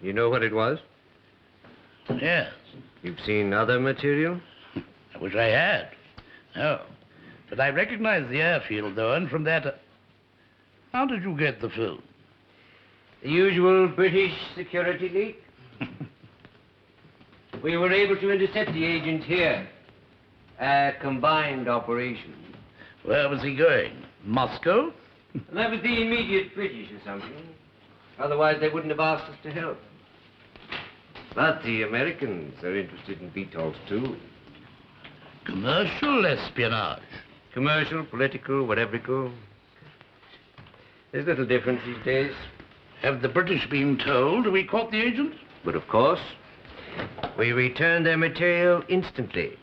You know what it was? Yes. You've seen other material? I wish I had. No. But I recognize the airfield, though, and from that... How did you get the film? The usual British security leak. We were able to intercept the agent here. A combined operation. Where was he going? Moscow? That was the immediate British assumption. Otherwise, they wouldn't have asked us to help. But the Americans are interested in VTOLs, too. Commercial espionage. Commercial, political, whatever you go. There's little difference these days. Have the British been told we caught the agent? But of course, we returned their material instantly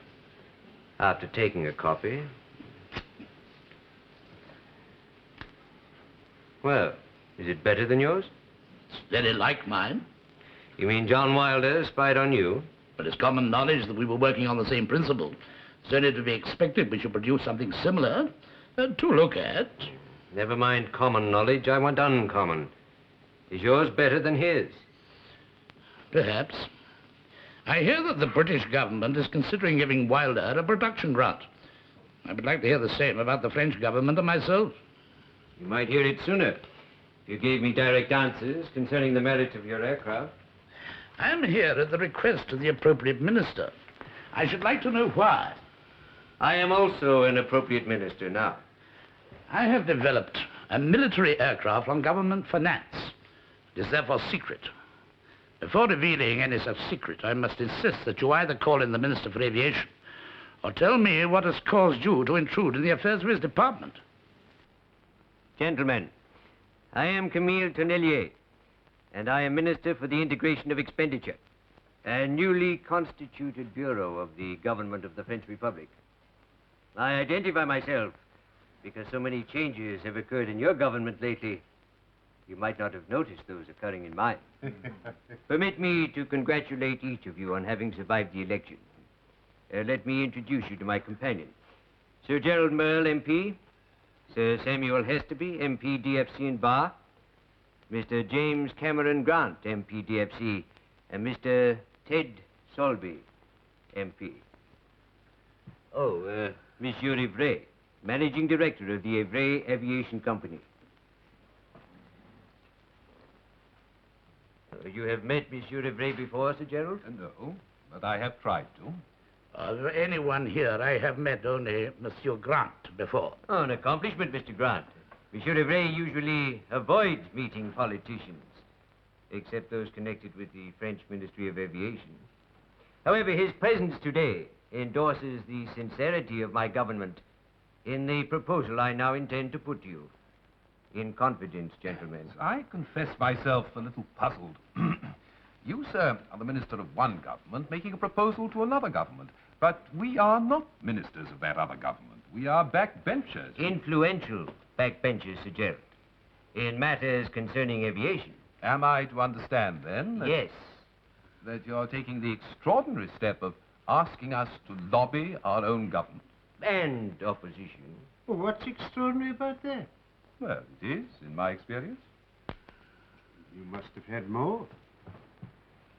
after taking a copy. Well, is it better than yours? It's very like mine. You mean John Wilder spied on you? But it's common knowledge that we were working on the same principle. It's only to be expected we should produce something similar to look at. Never mind common knowledge, I want uncommon. Is yours better than his? Perhaps. I hear that the British government is considering giving Wilder a production grant. I would like to hear the same about the French government and myself. You might hear it sooner if you gave me direct answers concerning the merits of your aircraft. I am here at the request of the appropriate minister. I should like to know why. I am also an appropriate minister now. I have developed a military aircraft on government finance. It is therefore secret. Before revealing any such secret, I must insist that you either call in the Minister for Aviation or tell me what has caused you to intrude in the affairs of his department. Gentlemen, I am Camille Tonnelier, and I am Minister for the Integration of Expenditure, a newly constituted bureau of the government of the French Republic. I identify myself because so many changes have occurred in your government lately, you might not have noticed those occurring in mine. Permit me to congratulate each of you on having survived the election. Let me introduce you to my companion. Sir Gerald Merle, MP. Sir Samuel Hesterby, MP, DFC and Bar. Mr. James Cameron Grant, MP, DFC. And Mr. Ted Solby, MP. Oh, Monsieur Ivray, Managing Director of the Ivray Aviation Company. You have met Monsieur Ivray before, Sir Gerald? No, but I have tried to. Of anyone here, I have met only Monsieur Grant before. Oh, an accomplishment, Mr. Grant. Monsieur Ivray usually avoids meeting politicians, except those connected with the French Ministry of Aviation. However, his presence today endorses the sincerity of my government in the proposal I now intend to put to you. In confidence, gentlemen. I confess myself a little puzzled. You, sir, are the minister of one government making a proposal to another government. But we are not ministers of that other government. We are backbenchers. Influential backbenchers, Sir Gerald, in matters concerning aviation. Am I to understand, then, that, Yes. that you're taking the extraordinary step of asking us to lobby our own government? And opposition. Well, what's extraordinary about that? Well, it is, in my experience. You must have had more.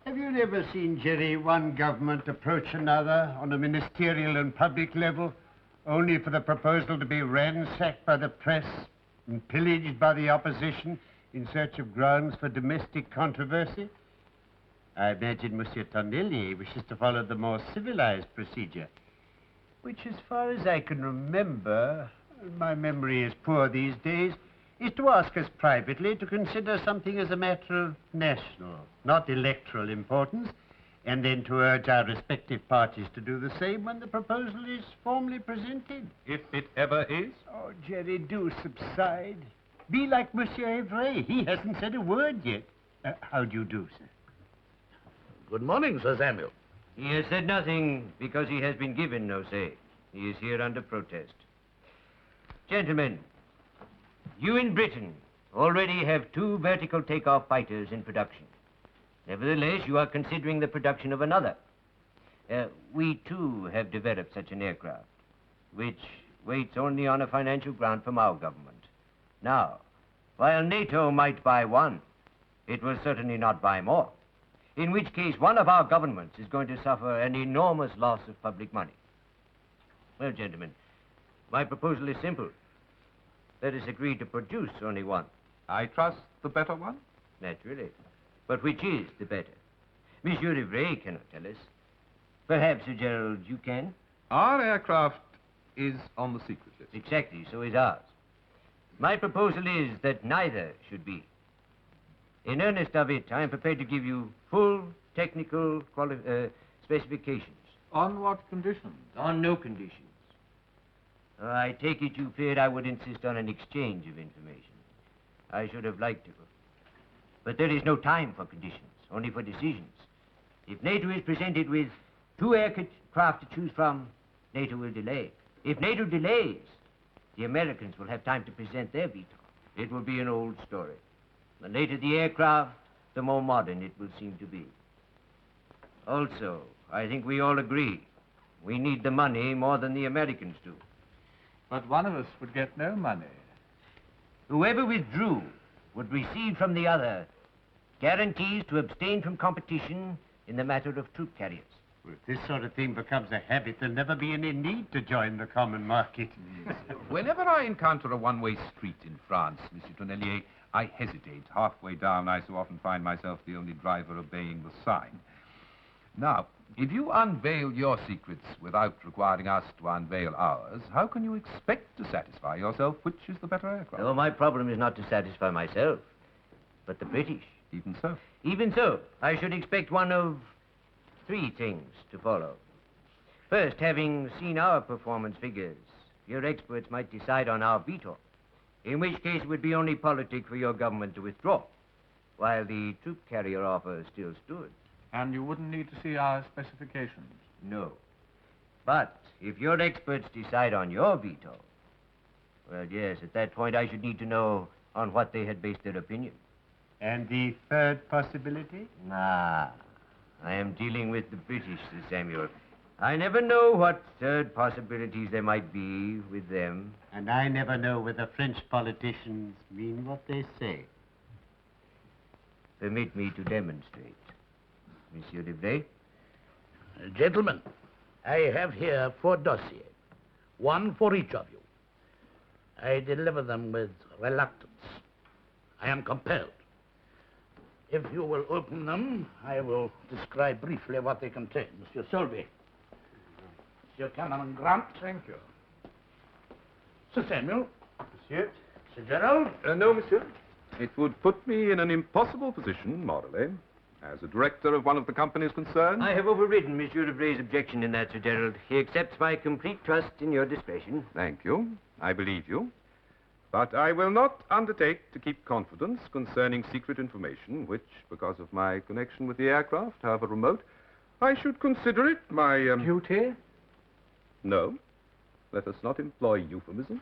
Have you never seen, Jerry, one government approach another on a ministerial and public level, only for the proposal to be ransacked by the press and pillaged by the opposition in search of grounds for domestic controversy? I imagine Monsieur Tonnelier wishes to follow the more civilized procedure, which, as far as I can remember, my memory is poor these days, is to ask us privately to consider something as a matter of national, not electoral importance, and then to urge our respective parties to do the same when the proposal is formally presented. If it ever is? Oh, Jerry, do subside. Be like Monsieur Ivray. He hasn't said a word yet. How do you do, sir? Good morning, Sir Samuel. He has said nothing because he has been given no say. He is here under protest. Gentlemen, you in Britain already have 2 vertical takeoff fighters in production. Nevertheless, you are considering the production of another. We, too, have developed such an aircraft, which waits only on a financial grant from our government. Now, while NATO might buy one, it will certainly not buy more. in which case one of our governments is going to suffer an enormous loss of public money. Well, gentlemen, my proposal is simple. Let us agree to produce only one. I trust the better one? Naturally. But which is the better? Monsieur Livray cannot tell us. Perhaps, Sir Gerald, you can? Our aircraft is on the secret list. Exactly, so is ours. My proposal is that neither should be. In earnest of it, I am prepared to give you full technical specifications. On what conditions? On no conditions. I take it you feared I would insist on an exchange of information. I should have liked to. But there is no time for conditions, only for decisions. If NATO is presented with 2 aircraft to choose from, NATO will delay. If NATO delays, the Americans will have time to present their veto. It will be an old story. The later the aircraft, the more modern it will seem to be. Also, I think we all agree, we need the money more than the Americans do. But one of us would get no money. Whoever withdrew would receive from the other guarantees to abstain from competition in the matter of troop carriers. Well, if this sort of thing becomes a habit, there'll never be any need to join the common market. Whenever I encounter a one-way street in France, Monsieur Tonnelier, I hesitate. Halfway down, I so often find myself the only driver obeying the sign. Now, if you unveil your secrets without requiring us to unveil ours, how can you expect to satisfy yourself which is the better aircraft? No, my problem is not to satisfy myself, but the British. Even so. Even so, I should expect one of 3 things to follow. First, having seen our performance figures, your experts might decide on our veto, in which case it would be only politic for your government to withdraw, while the troop carrier offer still stood. And you wouldn't need to see our specifications? No. But if your experts decide on your veto, well, yes, at that point I should need to know on what they had based their opinion. And the third possibility? I am dealing with the British, Sir Samuel. I never know what third possibilities there might be with them. And I never know whether French politicians mean what they say. Permit me to demonstrate. Monsieur Debray? Gentlemen, I have here 4 dossiers, 1 for each of you. I deliver them with reluctance. I am compelled. If you will open them, I will describe briefly what they contain. Monsieur Selby. Monsieur Canon Grant. Thank you. Sir Samuel. Monsieur? Sir Gerald. No, monsieur. It would put me in an impossible position, morally, as a director of one of the companies concerned. I have overridden Monsieur Debray's objection in that, Sir Gerald. He accepts my complete trust in your discretion. Thank you. I believe you. But I will not undertake to keep confidence concerning secret information, which, because of my connection with the aircraft, however remote, I should consider it my... Duty? No. Let us not employ euphemisms.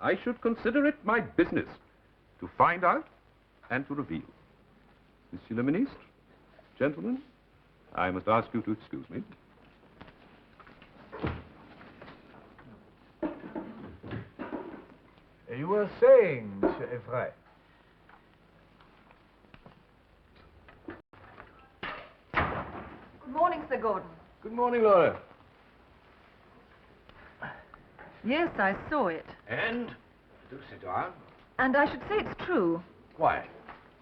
I should consider it my business to find out and to reveal. Monsieur le Ministre, gentlemen, I must ask you to excuse me. You were saying, Monsieur Evray. Good morning, Sir Gordon. Good morning, Laura. Yes, I saw it. And? Do sit down. And I should say it's true. Why?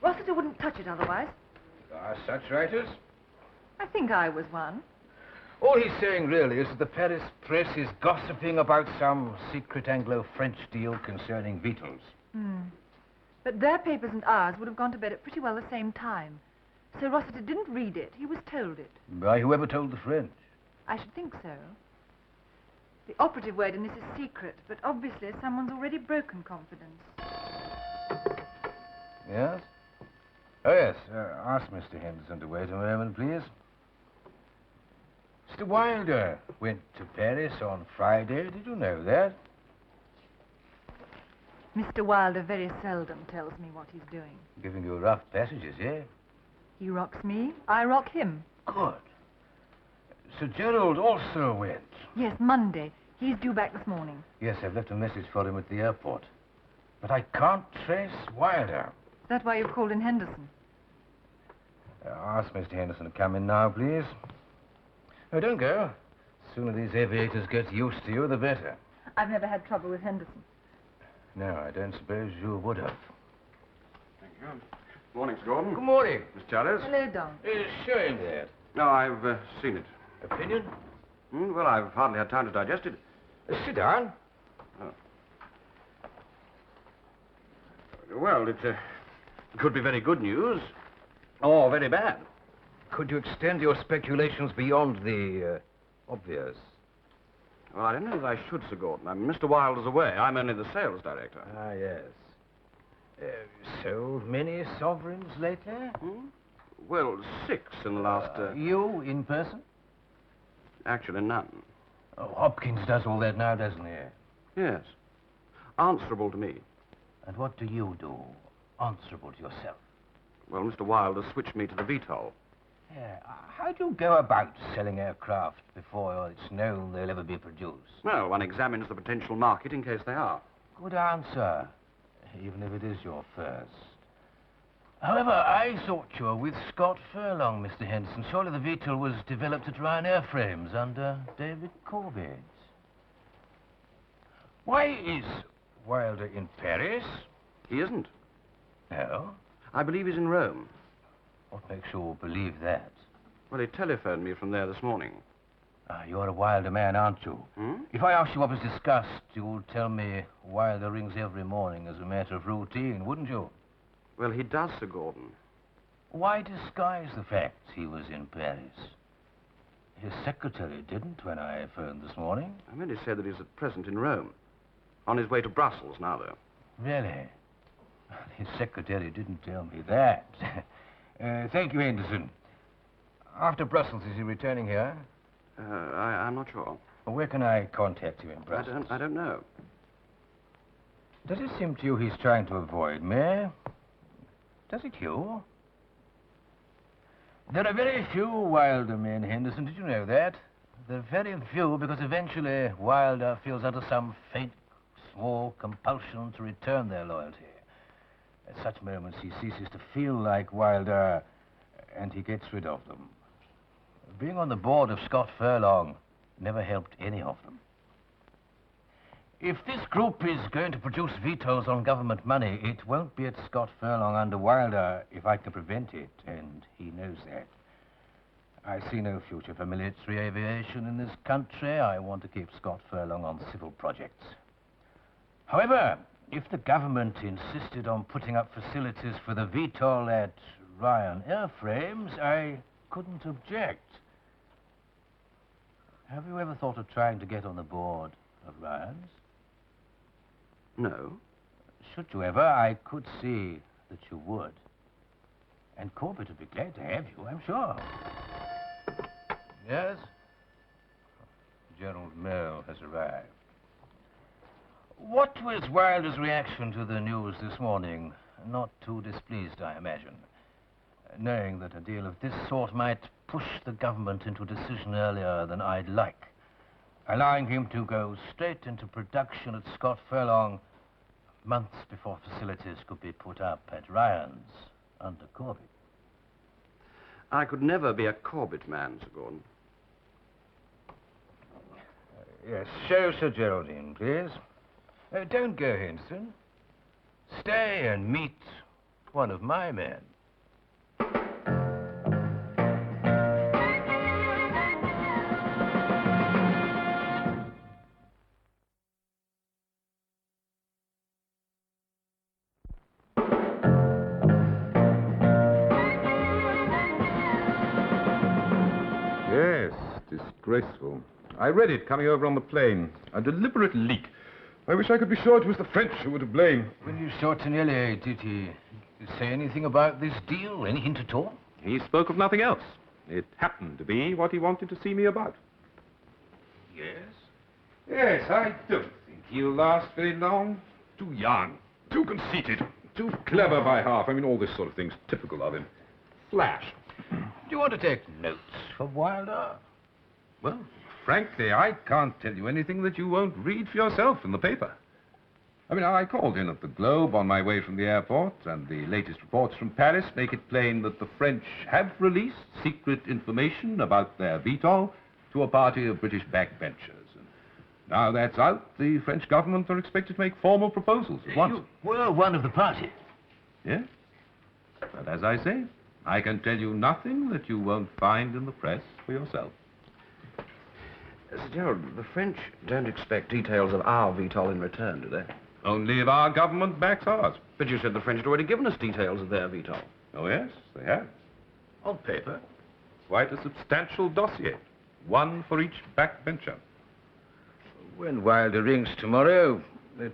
Rossiter wouldn't touch it otherwise. There are such writers? I think I was one. All he's saying, really, is that the Paris press is gossiping about some secret Anglo-French deal concerning vetoes. But their papers and ours would have gone to bed at pretty well the same time. So Rossiter didn't read it. He was told it. By whoever told the French. I should think so. The operative word in this is secret, but obviously someone's already broken confidence. Yes? Oh, yes. Ask Mr. Henderson to wait a moment, please. Mr. Wilder went to Paris on Friday. Did you know that? Mr. Wilder very seldom tells me what he's doing. Giving you rough passages, eh? He rocks me, I rock him. Good. Sir Gerald also went. Yes, Monday. He's due back this morning. Yes, I've left a message for him at the airport. But I can't trace Wilder. Is that why you've called in Henderson? Ask Mr. Henderson to come in now, please. Oh, don't go. The sooner these aviators get used to you, the better. I've never had trouble with Henderson. No, I don't suppose you would have. Thank you. Morning, Mr. Gordon. Good morning. Miss Challis. Hello, Don. Show him that. No, I've seen it. Opinion? Well, I've hardly had time to digest it. Sit down. Well, it could be very good news, or very bad. Could you extend your speculations beyond the obvious? Well, I don't know if I should, Sir Gordon. Mr. Wilder's away. I'm only the sales director. Ah, yes. Sold many sovereigns lately? Well, 6 in the last... You, in person? Actually, none. Oh, Hopkins does all that now, doesn't he? Yes. Answerable to me. And what do you do? Answerable to yourself? Well, Mr. Wilder switched me to the VTOL. Yeah. How do you go about selling aircraft before it's known they'll ever be produced? Well, one examines the potential market in case they are. Good answer, even if it is your first. However, I thought you were with Scott Furlong, Mr. Henderson. Surely the VTOL was developed at Ryan Airframes under David Corbett. Why is Wilder in Paris? He isn't. No. I believe he's in Rome. What makes you believe that? Well, he telephoned me from there this morning. You're a Wilder man, aren't you? If I asked you what was discussed, you'll tell me Wilder rings every morning as a matter of routine, wouldn't you? Well, he does, Sir Gordon. Why disguise the fact he was in Paris? His secretary didn't when I phoned this morning. I merely said that he's at present in Rome. On his way to Brussels now, though. Really? His secretary didn't tell me that. Thank you, Henderson. After Brussels, is he returning here? I'm not sure. Where can I contact you in Brussels? I don't know. Does it seem to you he's trying to avoid me? Does it you? There are very few Wilder men, Henderson. Did you know that? There are very few because eventually Wilder feels under some faint, small compulsion to return their loyalty. At such moments, he ceases to feel like Wilder, and he gets rid of them. Being on the board of Scott Furlong never helped any of them. If this group is going to produce vetoes on government money, it won't be at Scott Furlong under Wilder if I can prevent it, and he knows that. I see no future for military aviation in this country. I want to keep Scott Furlong on civil projects. However, if the government insisted on putting up facilities for the VTOL at Ryan Airframes, I couldn't object. Have you ever thought of trying to get on the board of Ryan's? No. Should you ever, I could see that you would. And Corbett would be glad to have you, I'm sure. Yes? Gerald Merle has arrived. What was Wilder's reaction to the news this morning? Not too displeased, I imagine. Knowing that a deal of this sort might push the government into a decision earlier than I'd like. Allowing him to go straight into production at Scott Furlong months before facilities could be put up at Ryan's under Corbett. I could never be a Corbett man, Sir Gordon. Yes, show Sir Geraldine, please. Don't go, Henderson. Stay and meet one of my men. Yes, disgraceful. I read it coming over on the plane. A deliberate leak. I wish I could be sure it was the French who were to blame. When you saw Tonelli, did he say anything about this deal? Any hint at all? He spoke of nothing else. It happened to be what he wanted to see me about. Yes? Yes, I don't think he'll last very long. Too young, too conceited, too clever by half. I mean, all this sort of thing's typical of him. Flash. Do you want to take notes for Wilder? Well, frankly, I can't tell you anything that you won't read for yourself in the paper. I mean, I called in at the Globe on my way from the airport, and the latest reports from Paris make it plain that the French have released secret information about their VTOL to a party of British backbenchers. And now that's out, the French government are expected to make formal proposals at once. You were one of the party. Yes? But as I say, I can tell you nothing that you won't find in the press for yourself. Sir Gerald, the French don't expect details of our VTOL in return, do they? Only if our government backs ours. But you said the French had already given us details of their VTOL. Oh, yes, they have. On paper. Quite a substantial dossier. One for each backbencher. When Wilder rings tomorrow,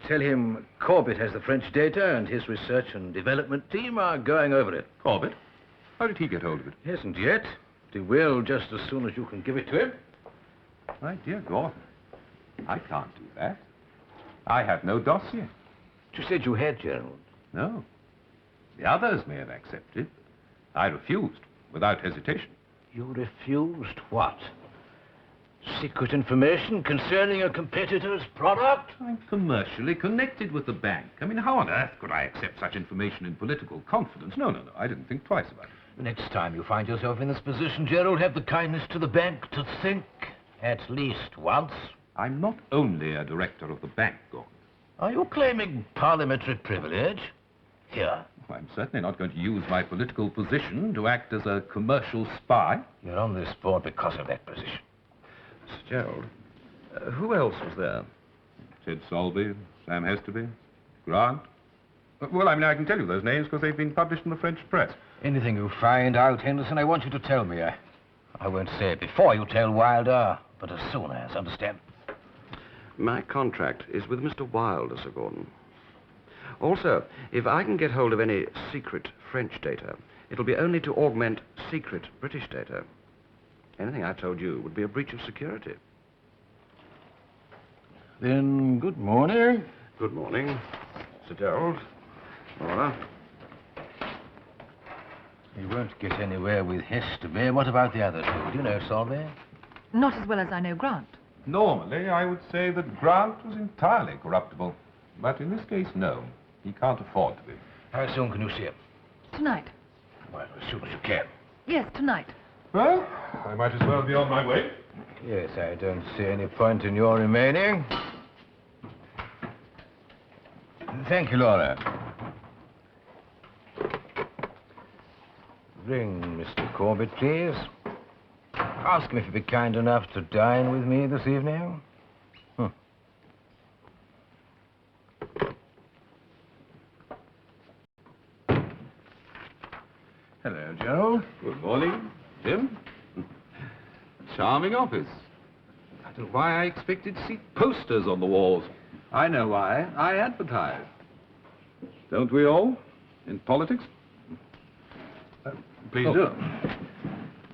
tell him Corbett has the French data and his research and development team are going over it. Corbett? How did he get hold of it? He hasn't yet. He will just as soon as you can give it to him. My dear Gordon, I can't do that. I have no dossier. You said you had, Gerald. No. The others may have accepted. I refused, without hesitation. You refused what? Secret information concerning a competitor's product? I'm commercially connected with the bank. I mean, how on earth could I accept such information in political confidence? No. I didn't think twice about it. The next time you find yourself in this position, Gerald, have the kindness to the bank to think at least once. I'm not only a director of the bank, Gordon. Are you claiming parliamentary privilege? Here. I'm certainly not going to use my political position to act as a commercial spy. You're on this board because of that position. Sir Gerald, who else was there? Ted Solby, Sam Hesterby, Grant. Well, I mean, I can tell you those names because they've been published in the French press. Anything you find out, Henderson, I want you to tell me. I won't say it before you tell Wilder, but as soon as, understand? My contract is with Mr. Wilder, Sir Gordon. Also, if I can get hold of any secret French data, it'll be only to augment secret British data. Anything I told you would be a breach of security. Then, good morning. Good morning, Sir Gerald. Laura. You won't get anywhere with Hesterby. What about the other two? Do you know Solby? Not as well as I know Grant. Normally, I would say that Grant was entirely corruptible. But in this case, no. He can't afford to be. How soon can you see him? Tonight. Well, as soon as you can. Yes, tonight. Well, I might as well be on my way. Yes, I don't see any point in your remaining. Thank you, Laura. Ring Mr. Corbett, please. Ask him if he'd be kind enough to dine with me this evening. Hello, Gerald. Good morning, Jim. Charming office. I don't know why I expected to see posters on the walls. I know why. I advertise. Don't we all? In politics? Please do.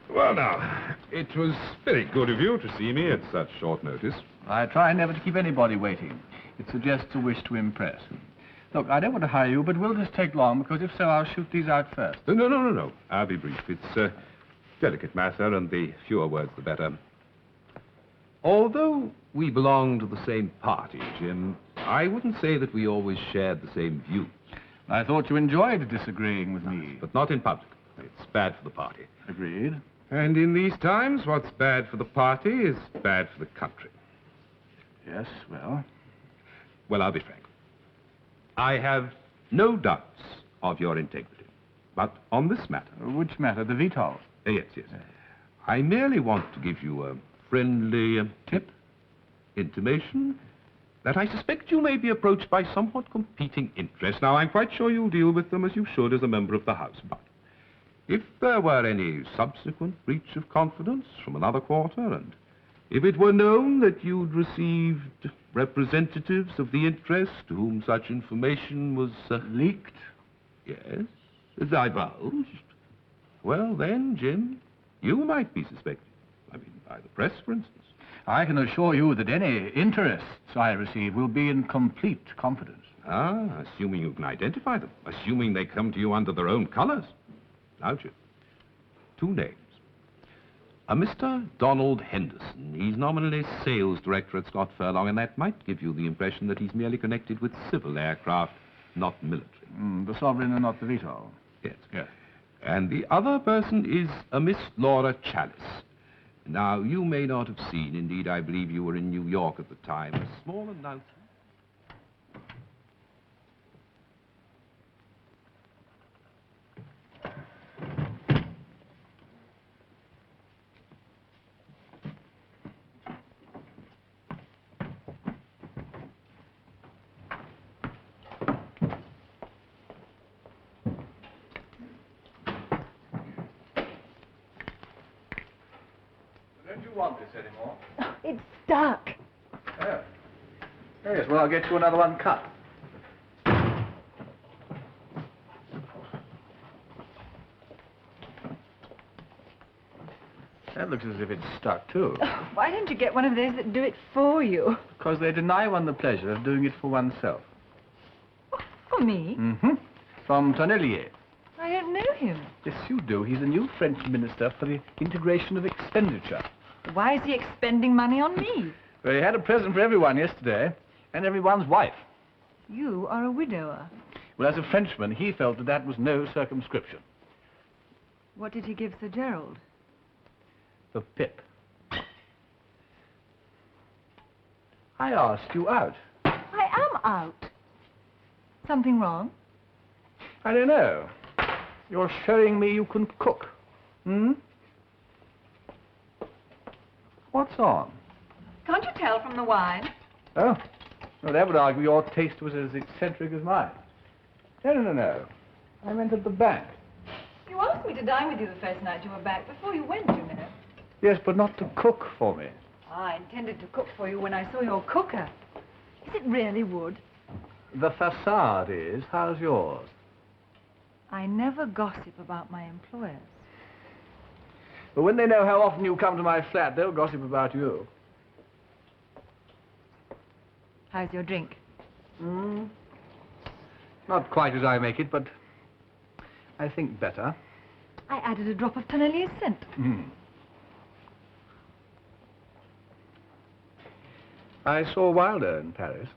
Well, now, it was very good of you to see me at such short notice. I try never to keep anybody waiting. It suggests a wish to impress. Look, I don't want to hire you, but will this take long? Because if so, I'll shoot these out first. No. I'll be brief. It's a delicate matter, and the fewer words, the better. Although we belong to the same party, Jim, I wouldn't say that we always shared the same views. I thought you enjoyed disagreeing with me. But not in public. It's bad for the party. Agreed. And in these times, what's bad for the party is bad for the country. Yes, well. Well, I'll be frank. I have no doubts of your integrity. But on this matter... Which matter? The VTOL? Yes. I merely want to give you a friendly tip, intimation, that I suspect you may be approached by somewhat competing interests. Now, I'm quite sure you'll deal with them as you should as a member of the House. But if there were any subsequent breach of confidence from another quarter, and if it were known that you'd received representatives of the interest to whom such information was... leaked? Yes, divulged. Well, then, Jim, you might be suspected. I mean, by the press, for instance. I can assure you that any interests I receive will be in complete confidence. Ah, assuming you can identify them. Assuming they come to you under their own colors. Now, Jim, two names. A Mr. Donald Henderson. He's nominally sales director at Scott Furlong, and that might give you the impression that he's merely connected with civil aircraft, not military. The Sovereign and not the Veto. Yes. Yes. And the other person is a Miss Laura Chalice. Now, you may not have seen, indeed, I believe you were in New York at the time, a small announcement. Don't you want this anymore? It's stuck. Oh. Yes, well, I'll get you another one cut. That looks as if it's stuck, too. Oh, why don't you get one of those that do it for you? Because they deny one the pleasure of doing it for oneself. For me? Mm-hmm. From Tonnelier. I don't know him. Yes, you do. He's the new French minister for the integration of expenditure. Why is he expending money on me? Well, he had a present for everyone yesterday, and everyone's wife. You are a widower. Well, as a Frenchman, he felt that that was no circumscription. What did he give Sir Gerald? The pip. I asked you out. I am out. Something wrong? I don't know. You're showing me you can cook. Hmm? What's on? Can't you tell from the wine? Oh, well, that would argue your taste was as eccentric as mine. No. I meant at the bank. You asked me to dine with you the first night you were back, before you went, you know. Yes, but not to cook for me. I intended to cook for you when I saw your cooker. Is it really wood? The facade is. How's yours? I never gossip about my employers. But when they know how often you come to my flat, they'll gossip about you. How's your drink? Not quite as I make it, but I think better. I added a drop of Tonnelier's scent. I saw Wilder in Paris.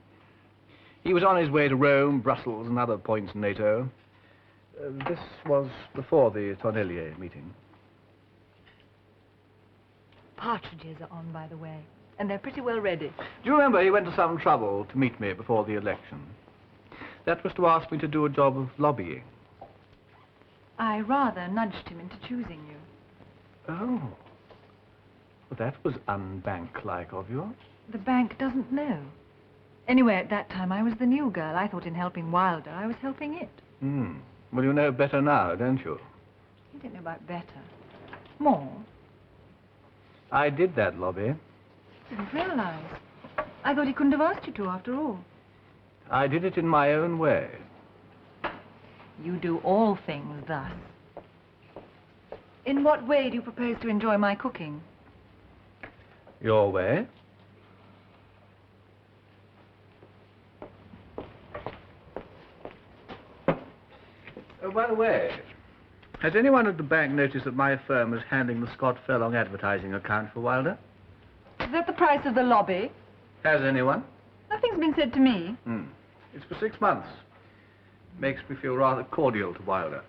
He was on his way to Rome, Brussels, and other points in NATO. This was before the Tonnelier meeting. Partridges are on, by the way, and they're pretty well ready. Do you remember he went to some trouble to meet me before the election? That was to ask me to do a job of lobbying. I rather nudged him into choosing you. Oh. Well, that was unbank-like of you. The bank doesn't know. Anyway, at that time, I was the new girl. I thought in helping Wilder, I was helping it. Well, you know better now, don't you? You don't know about better. More. I did that lobby. Didn't realize. I thought he couldn't have asked you to, after all. I did it in my own way. You do all things thus. In what way do you propose to enjoy my cooking? Your way? Oh, by the way, has anyone at the bank noticed that my firm is handling the Scott Furlong advertising account for Wilder? Is that the price of the lobby? Has anyone? Nothing's been said to me. It's for 6 months. Makes me feel rather cordial to Wilder.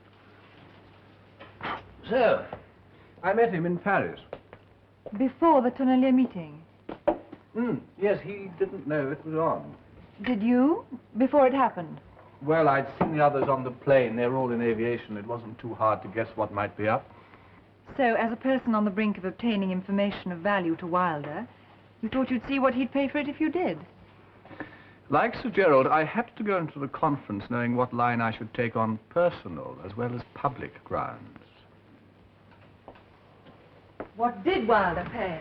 So, I met him in Paris. Before the Tonnelier meeting? Yes, he didn't know it was on. Did you? Before it happened? Well, I'd seen the others on the plane. They were all in aviation. It wasn't too hard to guess what might be up. So, as a person on the brink of obtaining information of value to Wilder, you thought you'd see what he'd pay for it if you did? Like Sir Gerald, I had to go into the conference knowing what line I should take on personal as well as public grounds. What did Wilder pay?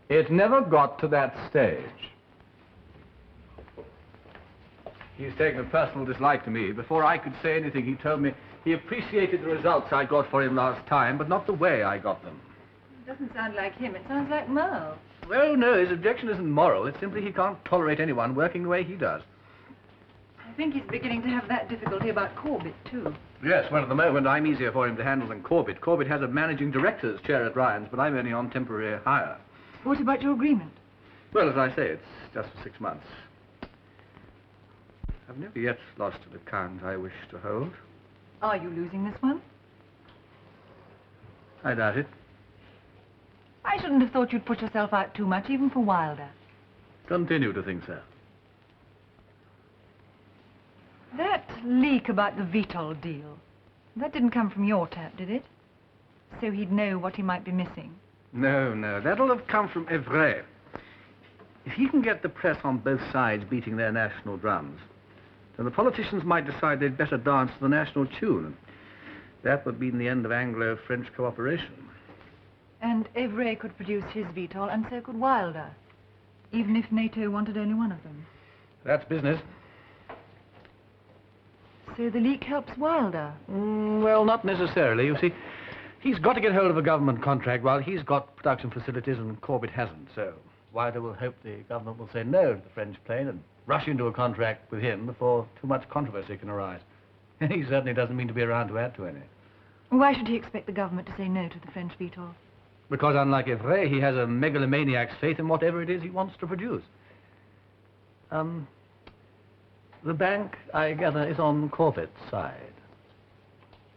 It never got to that stage. He's taken a personal dislike to me. Before I could say anything, he told me he appreciated the results I got for him last time, but not the way I got them. It doesn't sound like him. It sounds like Merle. Well, no, his objection isn't moral. It's simply he can't tolerate anyone working the way he does. I think he's beginning to have that difficulty about Corbett, too. Yes, well, at the moment I'm easier for him to handle than Corbett. Corbett has a managing director's chair at Ryan's, but I'm only on temporary hire. What about your agreement? Well, as I say, it's just for 6 months. I've never yet lost an account I wish to hold. Are you losing this one? I doubt it. I shouldn't have thought you'd put yourself out too much, even for Wilder. Continue to think so. That leak about the Vitol deal, that didn't come from your tap, did it? So he'd know what he might be missing. No, no, that'll have come from Evray. If he can get the press on both sides beating their national drums, then the politicians might decide they'd better dance to the national tune. That would mean the end of Anglo-French cooperation. And Evray could produce his Vitol, and so could Wilder, even if NATO wanted only one of them. That's business. So the leak helps Wilder? Well, not necessarily. You see, he's got to get hold of a government contract while he's got production facilities and Corbett hasn't. So Wilder will hope the government will say no to the French plane and rush into a contract with him before too much controversy can arise. He certainly doesn't mean to be around to add to any. Why should he expect the government to say no to the French Vitol? Because unlike Evray, he has a megalomaniac's faith in whatever it is he wants to produce. The bank, I gather, is on Corbett's side.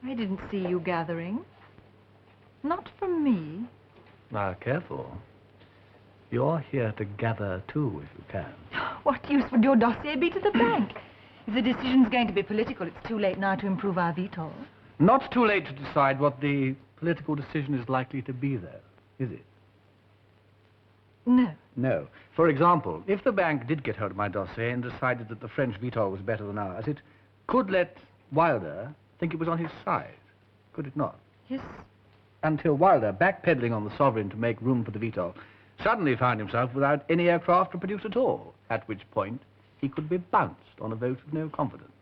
I didn't see you gathering. Not from me. Now, careful. You're here to gather, too, if you can. What use would your dossier be to the bank? If the decision's going to be political, it's too late now to improve our Vitol. Not too late to decide what the political decision is likely to be, though, is it? No. No. For example, if the bank did get hold of my dossier and decided that the French Vitol was better than ours, it could let Wilder think it was on his side, could it not? Yes. Until Wilder, backpedaling on the Sovereign to make room for the Vitol, suddenly found himself without any aircraft to produce at all, at which point he could be bounced on a vote of no confidence.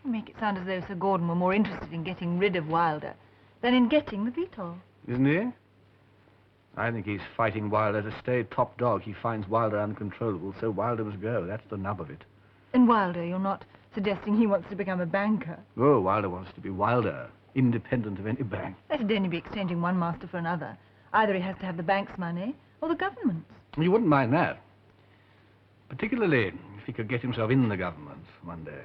You make it sound as though Sir Gordon were more interested in getting rid of Wilder than in getting the Vitol. Isn't he? I think he's fighting Wilder to stay top dog. He finds Wilder uncontrollable, so Wilder must go. That's the nub of it. And Wilder, you're not suggesting he wants to become a banker? Oh, Wilder wants to be Wilder, independent of any bank. That'd only be exchanging one master for another. Either he has to have the bank's money or the government's. You wouldn't mind that. Particularly if he could get himself in the government one day.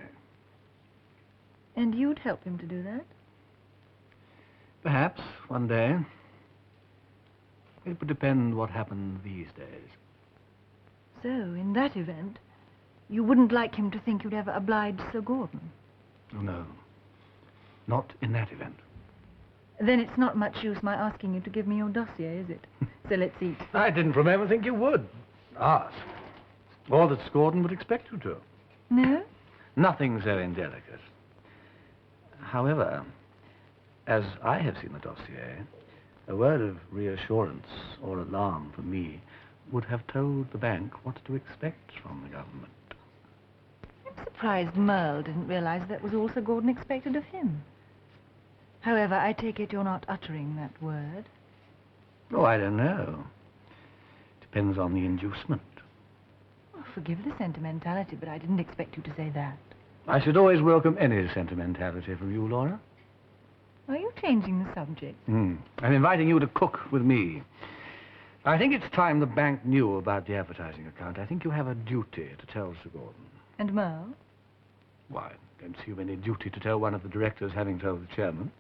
And you'd help him to do that? Perhaps, one day. It would depend what happened these days. So, in that event, you wouldn't like him to think you'd ever obliged Sir Gordon? Oh, no. Not in that event. Then it's not much use my asking you to give me your dossier, is it? So let's eat. I didn't from ever think you would. Ask. Or that Gordon would expect you to. No? Nothing so indelicate. However, as I have seen the dossier, a word of reassurance or alarm from me would have told the bank what to expect from the government. I'm surprised Merle didn't realize that was all Sir Gordon expected of him. However, I take it you're not uttering that word. Oh, I don't know. Depends on the inducement. Oh, forgive the sentimentality, but I didn't expect you to say that. I should always welcome any sentimentality from you, Laura. Are you changing the subject? I'm inviting you to cook with me. I think it's time the bank knew about the advertising account. I think you have a duty to tell Sir Gordon. And Merle? Why, I don't see you've any duty to tell one of the directors having told the chairman.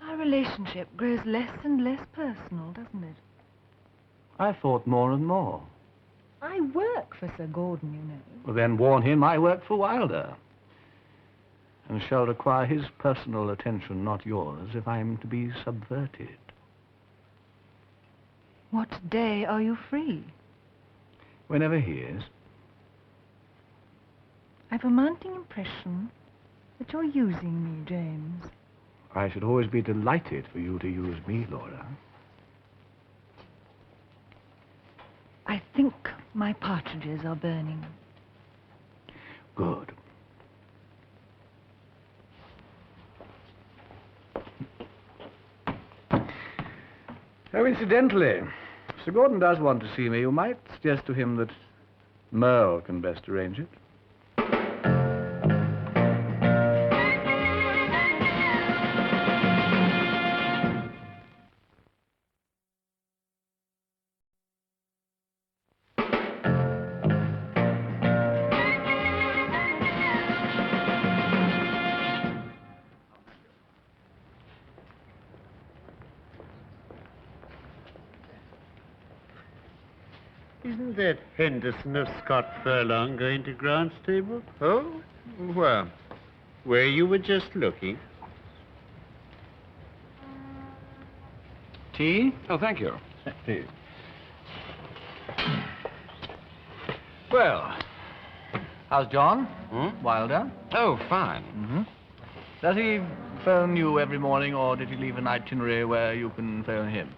Our relationship grows less and less personal, doesn't it? I thought more and more. I work for Sir Gordon, you know. Well, then warn him I work for Wilder. And shall require his personal attention, not yours, if I'm to be subverted. What day are you free? Whenever he is. I've a mounting impression that you're using me, James. I should always be delighted for you to use me, Laura. I think my partridges are burning. Good. Oh, incidentally, if Sir Gordon does want to see me, you might suggest to him that Merle can best arrange it. Isn't that Henderson of Scott Furlong going to Grant's table? Oh? Where? Where you were just looking. Tea? Oh, thank you. Please. Well, how's John? Wilder? Oh, fine. Mm-hmm. Does he phone you every morning, or did he leave an itinerary where you can phone him?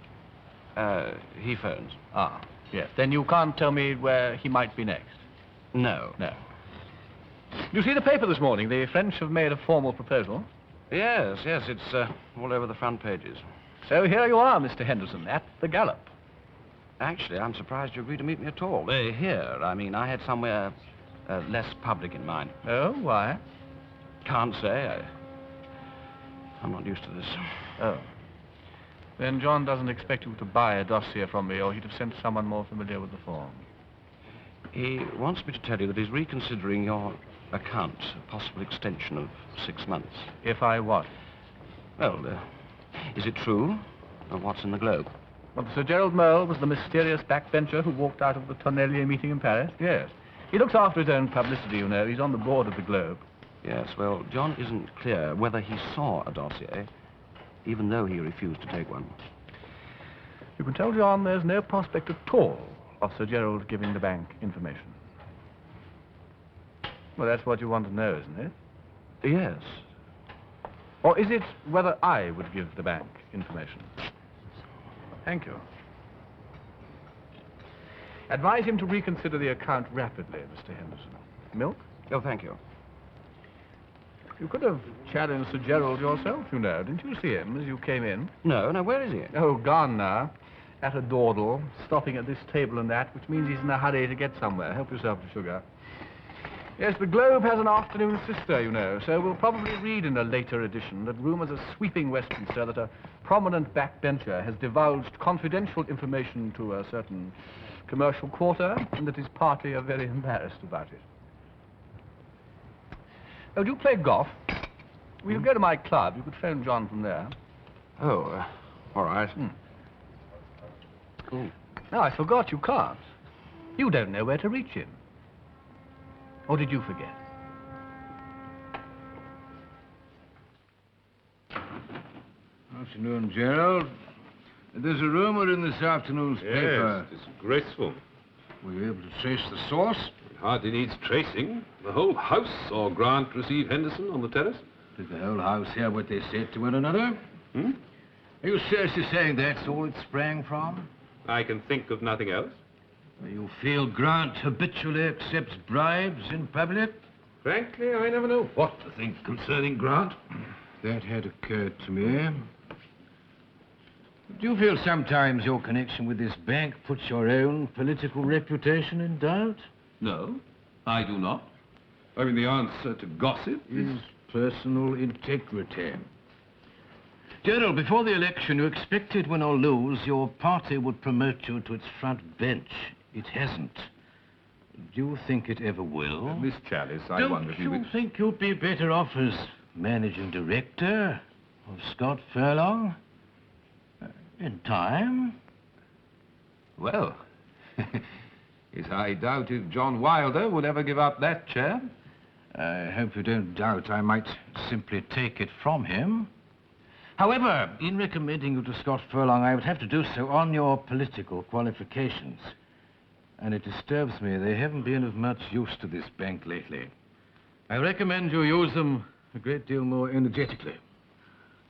He phones. Ah, yes. Then you can't tell me where he might be next? No. No. You see the paper this morning? The French have made a formal proposal. Yes, it's all over the front pages. So here you are, Mr. Henderson, at the Gallop. Actually, I'm surprised you agreed to meet me at all. Here, I mean, I had somewhere less public in mind. Oh, why? Can't say. I'm not used to this. Oh. Then John doesn't expect you to buy a dossier from me, or he'd have sent someone more familiar with the form. He wants me to tell you that he's reconsidering your account, a possible extension of 6 months. If I what? Well, is it true? Or what's in the Globe? Well, Sir Gerald Mole was the mysterious backbencher who walked out of the Tonnelier meeting in Paris? Yes. He looks after his own publicity, you know. He's on the board of the Globe. Yes, well, John isn't clear whether he saw a dossier, even though he refused to take one. You can tell John there's no prospect at all of Sir Gerald giving the bank information. Well, that's what you want to know, isn't it? Yes. Or is it whether I would give the bank information? Thank you. Advise him to reconsider the account rapidly, Mr. Henderson. Milk? Oh, thank you. You could have challenged Sir Gerald yourself, you know. Didn't you see him as you came in? No, where is he? Oh, gone now. At a dawdle, stopping at this table and that, which means he's in a hurry to get somewhere. Help yourself to sugar. Yes, the Globe has an afternoon sister, you know, so we'll probably read in a later edition that rumours are sweeping Westminster that a prominent backbencher has divulged confidential information to a certain commercial quarter, and that his party are very embarrassed about it. Oh, do you play golf? Well, you go to my club. You could phone John from there. Oh, all right. Oh, I forgot you can't. You don't know where to reach him. Or did you forget? Afternoon, Gerald. There's a rumor in this afternoon's paper. Yes, disgraceful. Were you able to trace the source? It hardly needs tracing. The whole house saw Grant receive Henderson on the terrace. Did the whole house hear what they said to one another? Hmm? Are you seriously saying that's all it sprang from? I can think of nothing else. You feel Grant habitually accepts bribes in public? Frankly, I never know what to think concerning Grant. That had occurred to me. Do you feel sometimes your connection with this bank puts your own political reputation in doubt? No, I do not. I mean, the answer to gossip Is personal integrity. Gerald, before the election, you expected, win or lose, your party would promote you to its front bench. It hasn't. Do you think it ever will? Miss Chalice, I wonder if you Don't would... you think you'd be better off as managing director of Scott Furlong? In time? Well, yes, I doubt if John Wilder would ever give up that chair. I hope you don't doubt I might simply take it from him. However, in recommending you to Scott Furlong, I would have to do so on your political qualifications. And it disturbs me they haven't been of much use to this bank lately. I recommend you use them a great deal more energetically.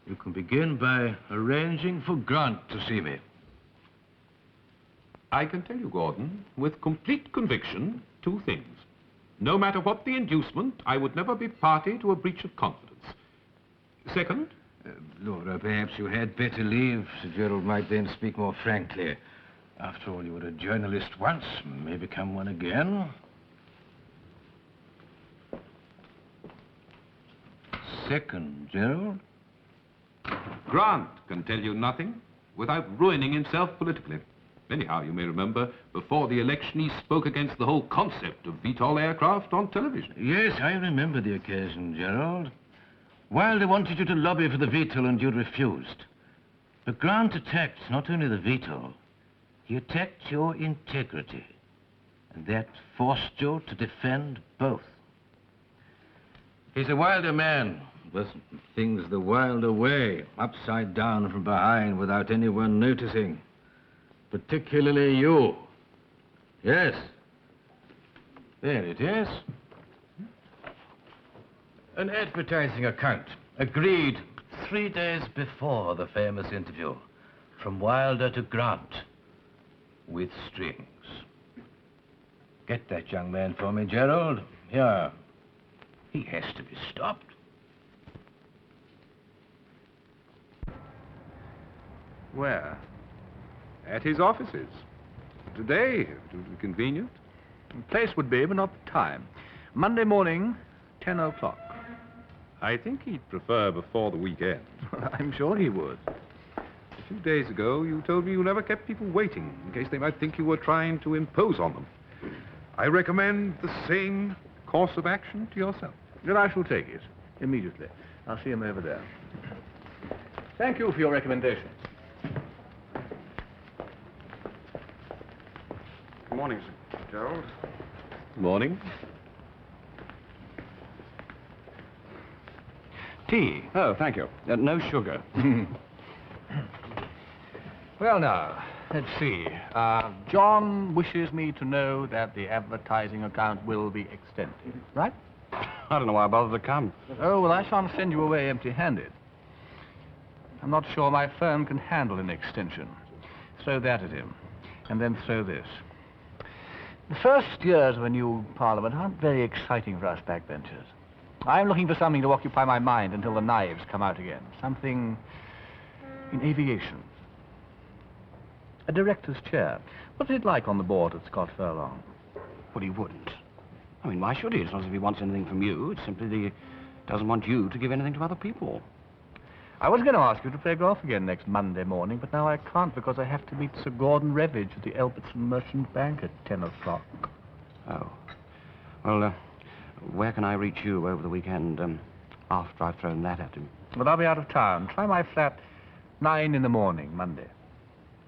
You can begin by arranging for Grant to see me. I can tell you, Gordon, with complete conviction, 2 things. No matter what the inducement, I would never be party to a breach of confidence. Second, Laura, perhaps you had better leave. Sir Gerald might then speak more frankly. After all, you were a journalist once, may become one again. Second, Gerald. Grant can tell you nothing without ruining himself politically. Anyhow, you may remember, before the election he spoke against the whole concept of VTOL aircraft on television. Yes, I remember the occasion, Gerald. Wilder wanted you to lobby for the VTOL and you refused. But Grant attacked not only the VTOL, he attacked your integrity. And that forced you to defend both. He's a wilder man, with things the wilder way, upside down from behind without anyone noticing. Particularly you. Yes. There it is. An advertising account, agreed 3 days before the famous interview, from Wilder to Grant, with strings. Get that young man for me, Gerald. Here. He has to be stopped. Where? At his offices. Today, if it would be convenient. The place would be, but not the time. Monday morning, 10 o'clock. I think he'd prefer before the weekend. I'm sure he would. A few days ago, you told me you never kept people waiting, in case they might think you were trying to impose on them. I recommend the same course of action to yourself. Then I shall take it, immediately. I'll see him over there. Thank you for your recommendation. Good morning, Sir Gerald. Morning. Tea. Oh, thank you. No sugar. Well, now, let's see. John wishes me to know that the advertising account will be extended, right? I don't know why I bothered to come. Oh, well, I shan't send you away empty-handed. I'm not sure my firm can handle an extension. Throw that at him, and then throw this. The first years of a new parliament aren't very exciting for us backbenchers. I'm looking for something to occupy my mind until the knives come out again. Something in aviation. A director's chair. What's it like on the board at Scott Furlong? Well, he wouldn't. I mean, why should he? It's not as if he wants anything from you. It's simply that he doesn't want you to give anything to other people. I was going to ask you to play golf again next Monday morning, but now I can't because I have to meet Sir Gordon Revage at the Elbertson Merchant Bank at 10 o'clock. Oh. Well, where can I reach you over the weekend after I've thrown that at him? But I'll be out of town. Try my flat 9 in the morning, Monday.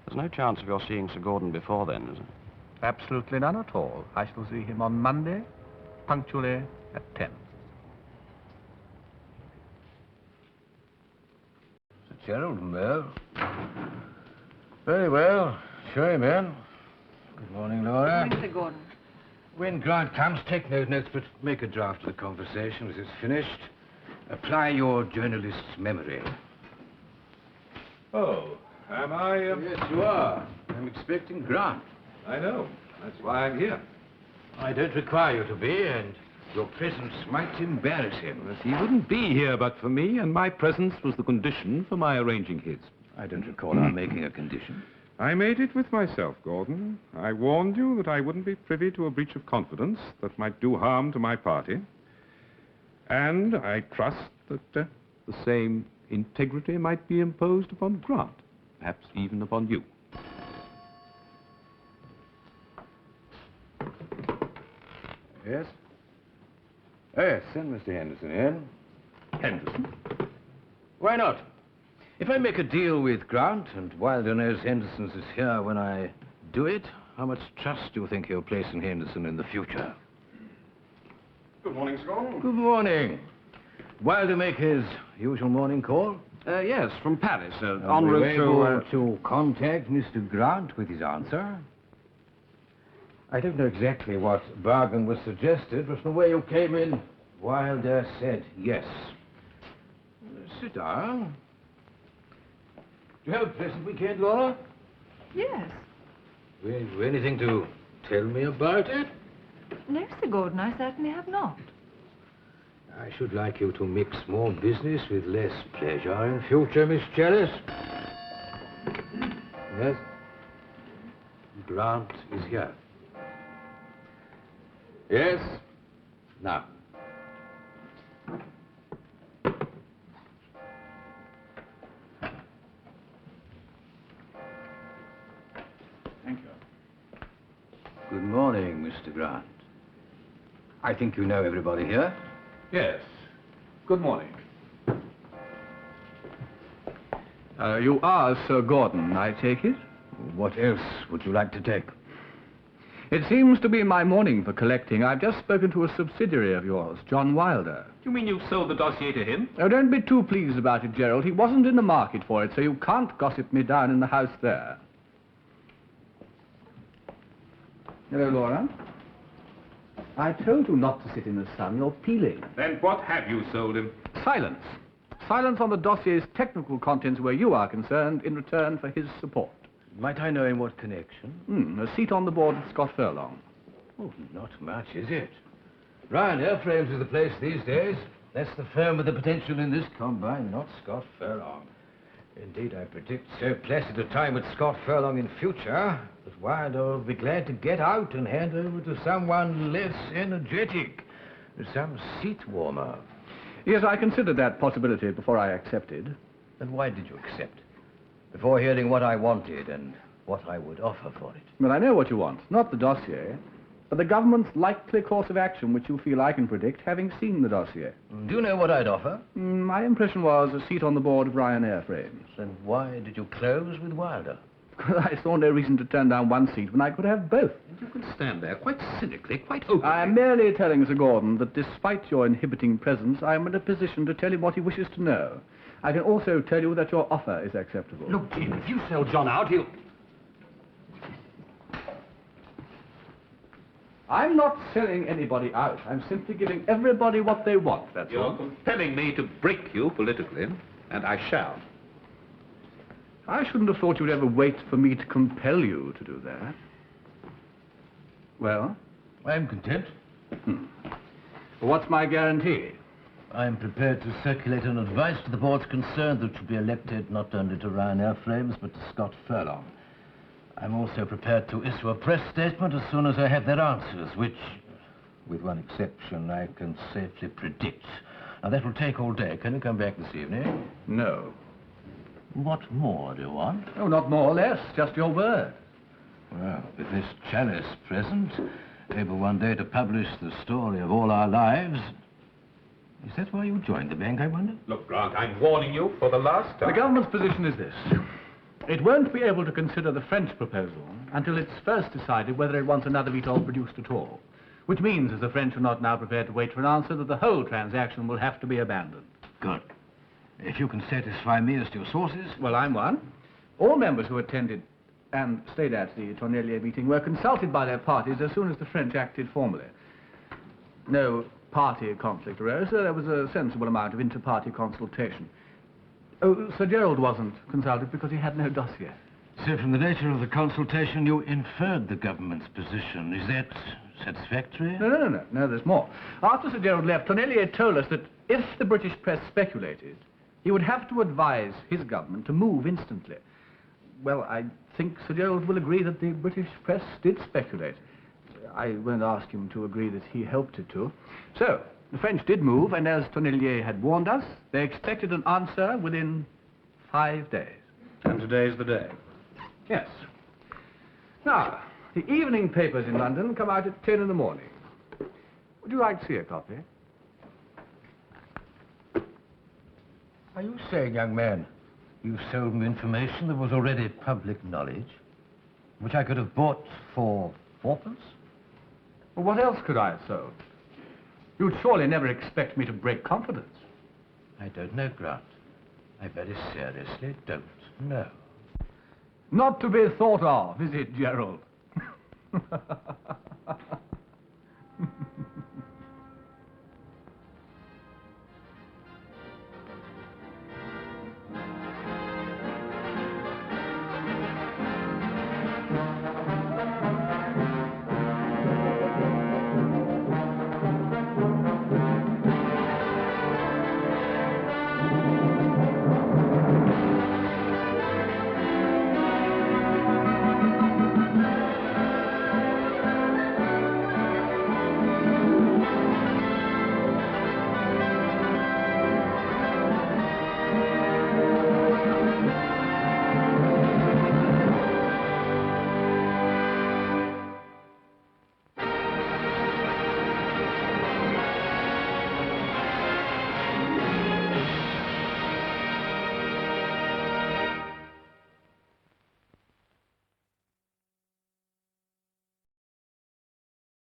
There's no chance of your seeing Sir Gordon before then, is there? Absolutely none at all. I shall see him on Monday, punctually at 10. Sir Gerald, well. Very well. Show him in. Good morning, Laura. Good morning, Sir Gordon. When Grant comes, take no notes, but make a draft of the conversation as it's finished. Apply your journalist's memory. Oh, am I... Yes, you are. I'm expecting Grant. I know. That's why I'm here. I don't require you to be, and your presence might embarrass him. Yes, he wouldn't be here but for me, and my presence was the condition for my arranging his. I don't recall our making a condition. I made it with myself, Gordon. I warned you that I wouldn't be privy to a breach of confidence that might do harm to my party. And I trust that the same integrity might be imposed upon Grant, perhaps even upon you. Yes? Oh, yes, send Mr. Henderson in. Henderson? Why not? If I make a deal with Grant, and Wilder knows Henderson's is here when I do it, how much trust do you think he'll place in Henderson in the future? Good morning, Sir Gordon. Good morning. Wilder make his usual morning call? Yes, from Paris, en On route to contact Mr. Grant with his answer? I don't know exactly what bargain was suggested, but from the way you came in, Wilder said yes. Sit down. Do you have a pleasant weekend, Laura? Yes. Have you anything to tell me about it? No, Sir Gordon, I certainly have not. I should like you to mix more business with less pleasure in future, Miss Chalice. Yes? Grant is here. Yes? Now. Thank you. Good morning, Mr. Grant. I think you know everybody here. Yes. Good morning. You are Sir Gordon, I take it? What else would you like to take? It seems to be my morning for collecting. I've just spoken to a subsidiary of yours, John Wilder. You mean you've sold the dossier to him? Oh, don't be too pleased about it, Gerald. He wasn't in the market for it, so you can't gossip me down in the house there. Hello, Laura. I told you not to sit in the sun. You're peeling. Then what have you sold him? Silence. Silence on the dossier's technical contents where you are concerned in return for his support. Might I know in what connection? A seat on the board of Scott Furlong. Oh, not much, is it? Ryan Airframes is the place these days. That's the firm with the potential in this combine, not Scott Furlong. Indeed, I predict so placid a time with Scott Furlong in future that Wilder will be glad to get out and hand over to someone less energetic, some seat warmer. Yes, I considered that possibility before I accepted. Then why did you accept? Before hearing what I wanted and what I would offer for it. Well, I know what you want. Not the dossier, but the government's likely course of action, which you feel I can predict, having seen the dossier. Do you know what I'd offer? My impression was a seat on the board of Ryan Airframes. Then why did you close with Wilder? I saw no reason to turn down one seat when I could have both. You can stand there quite cynically, quite openly. I am merely telling Sir Gordon that despite your inhibiting presence, I am in a position to tell him what he wishes to know. I can also tell you that your offer is acceptable. Look, Jim, if you sell John out, he'll... I'm not selling anybody out. I'm simply giving everybody what they want, that's You're all. compelling me to break you politically, and I shall. I shouldn't have thought you'd ever wait for me to compel you to do that. Well? I'm content. What's my guarantee? I'm prepared to circulate an advice to the boards concerned that should be elected not only to Ryan Airframes, but to Scott Furlong. I'm also prepared to issue a press statement as soon as I have their answers, which, with one exception, I can safely predict. Now, that will take all day. Can you come back this evening? No. What more do you want? Oh, not more or less, just your word. Well, with this chalice present, able one day to publish the story of all our lives... Is that why you joined the bank, I wonder? Look, Grant, I'm warning you for the last time. The government's position is this. It won't be able to consider the French proposal until it's first decided whether it wants another VTOL produced at all. Which means, as the French are not now prepared to wait for an answer, that the whole transaction will have to be abandoned. Good. If you can satisfy me as to your sources... Well, I'm one. All members who attended and stayed at the Tonnelier meeting were consulted by their parties as soon as the French acted formally. No party conflict arose, so there was a sensible amount of inter-party consultation. Oh, Sir Gerald wasn't consulted because he had no dossier. So from the nature of the consultation, you inferred the government's position. Is that satisfactory? No, there's more. After Sir Gerald left, Tonnelier told us that if the British press speculated, he would have to advise his government to move instantly. Well, I think Sir Gerald will agree that the British press did speculate. I won't ask him to agree that he helped it to. So, the French did move, and as Tonnelier had warned us, they expected an answer within 5 days. And today's the day. Yes. Now, the evening papers in London come out at 10 in the morning. Would you like to see a copy? Are you saying, young man, you sold me information that was already public knowledge, which I could have bought for 4p? Well, what else could I have sold? You'd surely never expect me to break confidence. I don't know, Grant. I very seriously don't know. Not to be thought of, is it, Gerald?